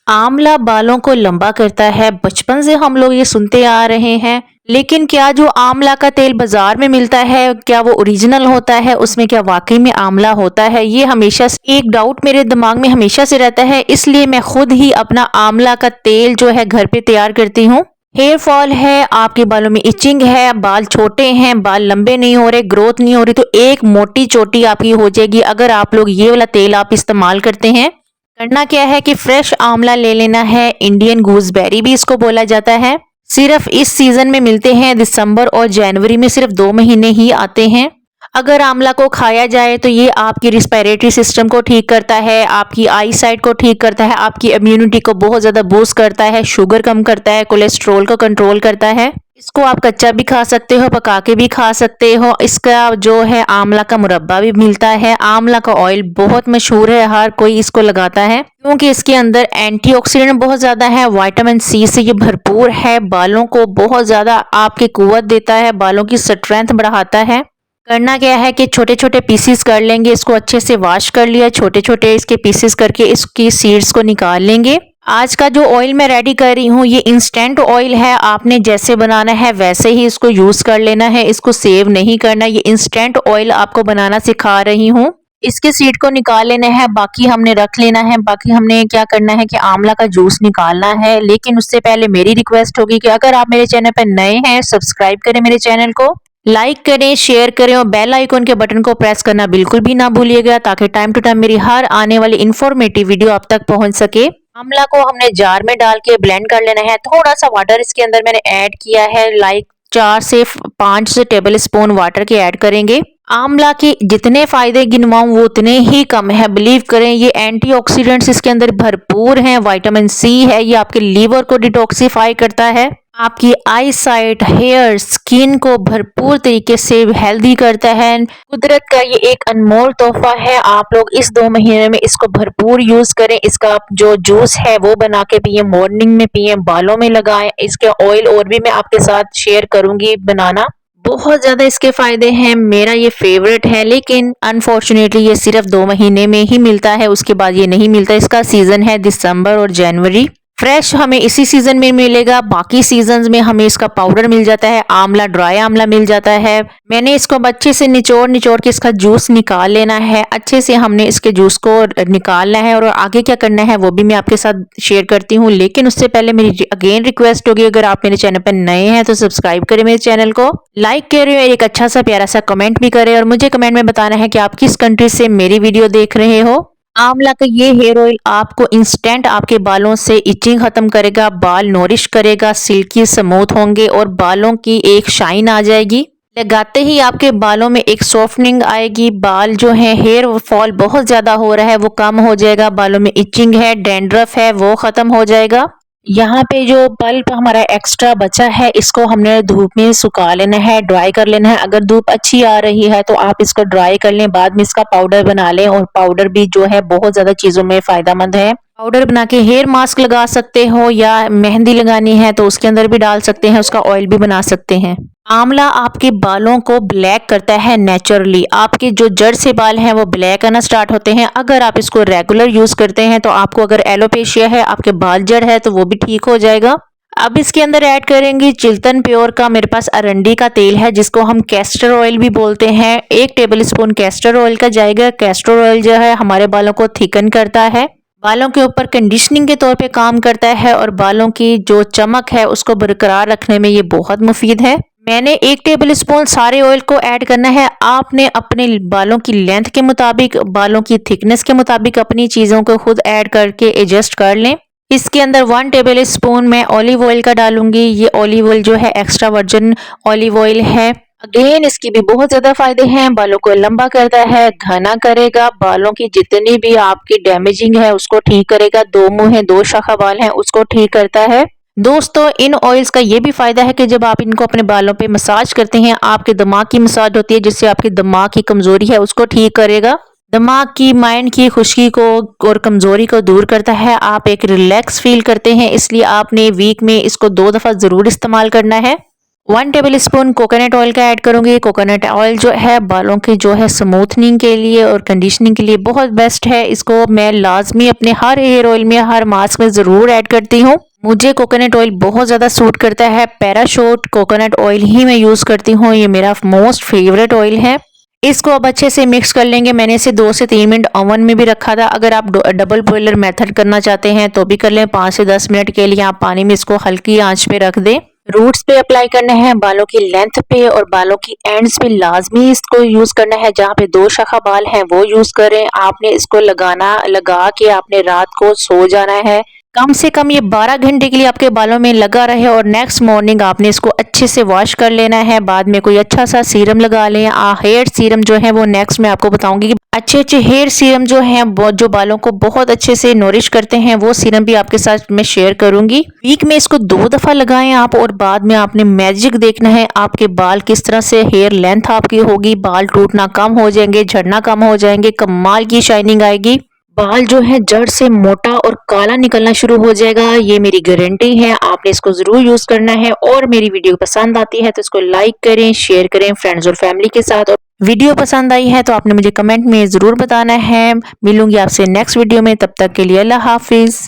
आंवला बालों को लंबा करता है। बचपन से हम लोग ये सुनते आ रहे हैं, लेकिन क्या जो आंवला का तेल बाजार में मिलता है, क्या वो ओरिजिनल होता है? उसमें क्या वाकई में आंवला होता है? ये हमेशा से एक डाउट मेरे दिमाग में हमेशा से रहता है, इसलिए मैं खुद ही अपना आंवला का तेल जो है घर पे तैयार करती हूँ। हेयर फॉल है, आपके बालों में इचिंग है, बाल छोटे हैं, बाल लंबे नहीं हो रहे, ग्रोथ नहीं हो रही, तो एक मोटी चोटी आपकी हो जाएगी अगर आप लोग ये वाला तेल आप इस्तेमाल करते हैं। करना क्या है कि फ्रेश आंवला ले लेना है। इंडियन गूसबेरी भी इसको बोला जाता है। सिर्फ इस सीजन में मिलते हैं, दिसंबर और जनवरी में सिर्फ 2 महीने ही आते हैं। अगर आंवला को खाया जाए तो ये आपकी रिस्पिरेटरी सिस्टम को ठीक करता है, आपकी आई साइट को ठीक करता है, आपकी इम्यूनिटी को बहुत ज़्यादा बूस्ट करता है, शुगर कम करता है, कोलेस्ट्रॉल को कंट्रोल करता है। इसको आप कच्चा भी खा सकते हो, पका के भी खा सकते हो। इसका जो है आंवला का मुरब्बा भी मिलता है। आंवला का ऑयल बहुत मशहूर है, हर कोई इसको लगाता है क्योंकि इसके अंदर एंटीऑक्सीडेंट बहुत ज़्यादा है, विटामिन सी से ये भरपूर है, बालों को बहुत ज़्यादा आपकी कुव्वत देता है, बालों की स्ट्रेंथ बढ़ाता है। करना क्या है कि छोटे छोटे पीसेस कर लेंगे, इसको अच्छे से वॉश कर लिया, छोटे छोटे इसके पीसेस करके इसकी सीड्स को निकाल लेंगे। आज का जो ऑयल मैं रेडी कर रही हूँ ये इंस्टेंट ऑयल है, आपने जैसे बनाना है वैसे ही इसको यूज कर लेना है, इसको सेव नहीं करना। ये इंस्टेंट ऑयल आपको बनाना सिखा रही हूँ। इसके सीड को निकाल लेना है, बाकी हमने रख लेना है। बाकी हमने क्या करना है कि आंवला का जूस निकालना है, लेकिन उससे पहले मेरी रिक्वेस्ट होगी कि अगर आप मेरे चैनल पर नए हैं, सब्सक्राइब करें मेरे चैनल को, लाइक करें, शेयर करें और बेल आइकन के बटन को प्रेस करना बिल्कुल भी ना भूलिएगा, ताकि टाइम टू टाइम मेरी हर आने वाली इंफॉर्मेटिव वीडियो आप तक पहुंच सके। आंवला को हमने जार में डाल के ब्लेंड कर लेना है। थोड़ा सा वाटर इसके अंदर मैंने ऐड किया है, लाइक 4 से 5 टेबल स्पून वाटर के ऐड करेंगे। आंवला के जितने फायदे गिनवाऊं वो उतने ही कम है, बिलीव करें। ये एंटीऑक्सीडेंट्स इसके अंदर भरपूर हैं, विटामिन सी है, ये आपके लीवर को डिटॉक्सिफाई करता है, आपकी आई साइट, हेयर, स्किन को भरपूर तरीके से हेल्दी करता है। कुदरत का ये एक अनमोल तोहफा है, आप लोग इस 2 महीने में इसको भरपूर यूज करें। इसका जो जूस है वो बना के पिए, मॉर्निंग में पिए, बालों में लगाएं। इसके ऑयल और भी मैं आपके साथ शेयर करूंगी बनाना। बहुत ज्यादा इसके फायदे हैं, मेरा ये फेवरेट है, लेकिन अनफॉर्चुनेटली ये सिर्फ 2 महीने में ही मिलता है, उसके बाद ये नहीं मिलता। इसका सीजन है दिसंबर और जनवरी। फ्रेश हमें इसी सीजन में मिलेगा, बाकी सीजन्स में हमें इसका पाउडर मिल जाता है, आंवला ड्राई आंवला मिल जाता है। मैंने इसको अच्छे से निचोड़ निचोड़ के इसका जूस निकाल लेना है। अच्छे से हमने इसके जूस को निकालना है और आगे क्या करना है वो भी मैं आपके साथ शेयर करती हूँ, लेकिन उससे पहले मेरी अगेन रिक्वेस्ट होगी, अगर आप मेरे चैनल पर नए हैं तो सब्सक्राइब करें मेरे चैनल को, लाइक करें, एक अच्छा सा प्यारा सा कमेंट भी करें और मुझे कमेंट में बताना है कि आप किस कंट्री से मेरी वीडियो देख रहे हो। आंवला का ये हेयर ऑयल आपको इंस्टेंट आपके बालों से इचिंग खत्म करेगा, बाल नोरिश करेगा, सिल्की स्मूथ होंगे और बालों की एक शाइन आ जाएगी। लगाते ही आपके बालों में एक सॉफ्टनिंग आएगी, बाल जो है हेयर फॉल बहुत ज्यादा हो रहा है वो कम हो जाएगा, बालों में इचिंग है, डैंड्रफ है वो खत्म हो जाएगा। यहाँ पे जो पल्प हमारा एक्स्ट्रा बचा है इसको हमने धूप में सुखा लेना है, ड्राई कर लेना है। अगर धूप अच्छी आ रही है तो आप इसको ड्राई कर लें, बाद में इसका पाउडर बना लें, और पाउडर भी जो है बहुत ज्यादा चीजों में फायदेमंद है। पाउडर बना के हेयर मास्क लगा सकते हो, या मेहंदी लगानी है तो उसके अंदर भी डाल सकते हैं, उसका ऑयल भी बना सकते हैं। आंवला आपके बालों को ब्लैक करता है नेचुरली, आपके जो जड़ से बाल हैं वो ब्लैक आना स्टार्ट होते हैं। अगर आप इसको रेगुलर यूज करते हैं तो आपको, अगर एलोपेशिया है, आपके बाल जड़ है, तो वो भी ठीक हो जाएगा। अब इसके अंदर ऐड करेंगे चिल्तन प्योर का, मेरे पास अरंडी का तेल है जिसको हम कैस्टर ऑयल भी बोलते हैं। 1 टेबल स्पून कैस्टर ऑयल का जाएगा। कैस्टर ऑयल जो है हमारे बालों को थिकन करता है, बालों के ऊपर कंडीशनिंग के तौर पे काम करता है, और बालों की जो चमक है उसको बरकरार रखने में ये बहुत मुफीद है। मैंने 1 टेबल स्पून सारे ऑयल को ऐड करना है। आपने अपने बालों की लेंथ के मुताबिक, बालों की थिकनेस के मुताबिक अपनी चीज़ों को खुद ऐड करके एडजस्ट कर लें। इसके अंदर 1 टेबल स्पून मैं ऑलिव ऑयल का डालूंगी। ये ऑलिव ऑयल जो है एक्स्ट्रा वर्जिन ऑलिव ऑयल है। अगेन इसकी भी बहुत ज्यादा फायदे हैं, बालों को लंबा करता है, घना करेगा, बालों की जितनी भी आपकी डैमेजिंग है उसको ठीक करेगा, 2 मुंह है, 2 शाखा बाल हैं उसको ठीक करता है। दोस्तों इन ऑयल्स का ये भी फायदा है कि जब आप इनको अपने बालों पे मसाज करते हैं, आपके दिमाग की मसाज होती है, जिससे आपके दिमाग की कमजोरी है उसको ठीक करेगा, दिमाग की, माइंड की खुश्की को और कमजोरी को दूर करता है। आप एक रिलैक्स फील करते हैं, इसलिए आपने वीक में इसको 2 दफा जरूर इस्तेमाल करना है। 1 टेबल स्पून कोकोनट ऑयल का ऐड करूंगी। कोकोनट ऑयल जो है बालों की जो है स्मूथनिंग के लिए और कंडीशनिंग के लिए बहुत बेस्ट है। इसको मैं लाजमी अपने हर हेयर ऑयल में, हर मास्क में ज़रूर ऐड करती हूँ। मुझे कोकोनट ऑयल बहुत ज़्यादा सूट करता है। पैराशूट कोकोनट ऑयल ही मैं यूज़ करती हूँ, ये मेरा मोस्ट फेवरेट ऑयल है। इसको अब अच्छे से मिक्स कर लेंगे। मैंने इसे 2 से 3 मिनट ओवन में भी रखा था। अगर आप डबल बॉयलर मेथड करना चाहते हैं तो भी कर लें। 5 से 10 मिनट के लिए आप पानी में इसको हल्की आंच पे रख दें। रूट्स पे अप्लाई करना है, बालों की लेंथ पे और बालों की एंड्स पे लाजमी इसको यूज करना है। जहाँ पे 2 शाखा बाल हैं वो यूज करें। आपने इसको लगा के आपने रात को सो जाना है। कम से कम ये 12 घंटे के लिए आपके बालों में लगा रहे और नेक्स्ट मॉर्निंग आपने इसको अच्छे से वॉश कर लेना है। बाद में कोई अच्छा सा सीरम लगा लें। हेयर सीरम जो है वो नेक्स्ट मैं आपको बताऊंगी कि अच्छे अच्छे हेयर सीरम जो हैं जो बालों को बहुत अच्छे से नोरिश करते हैं, वो सीरम भी आपके साथ मैं शेयर करूंगी। वीक में इसको 2 दफा लगाएं आप और बाद में आपने मैजिक देखना है। आपके बाल किस तरह से हेयर लेंथ आपकी होगी, बाल टूटना कम हो जाएंगे, झड़ना कम हो जाएंगे, कमाल की शाइनिंग आएगी। बाल जो है जड़ से मोटा और काला निकलना शुरू हो जाएगा, ये मेरी गारंटी है। आपने इसको जरूर यूज करना है। और मेरी वीडियो पसंद आती है तो इसको लाइक करें, शेयर करें फ्रेंड्स और फैमिली के साथ। और वीडियो पसंद आई है तो आपने मुझे कमेंट में जरूर बताना है। मिलूंगी आपसे नेक्स्ट वीडियो में, तब तक के लिए अल्लाह हाफिज।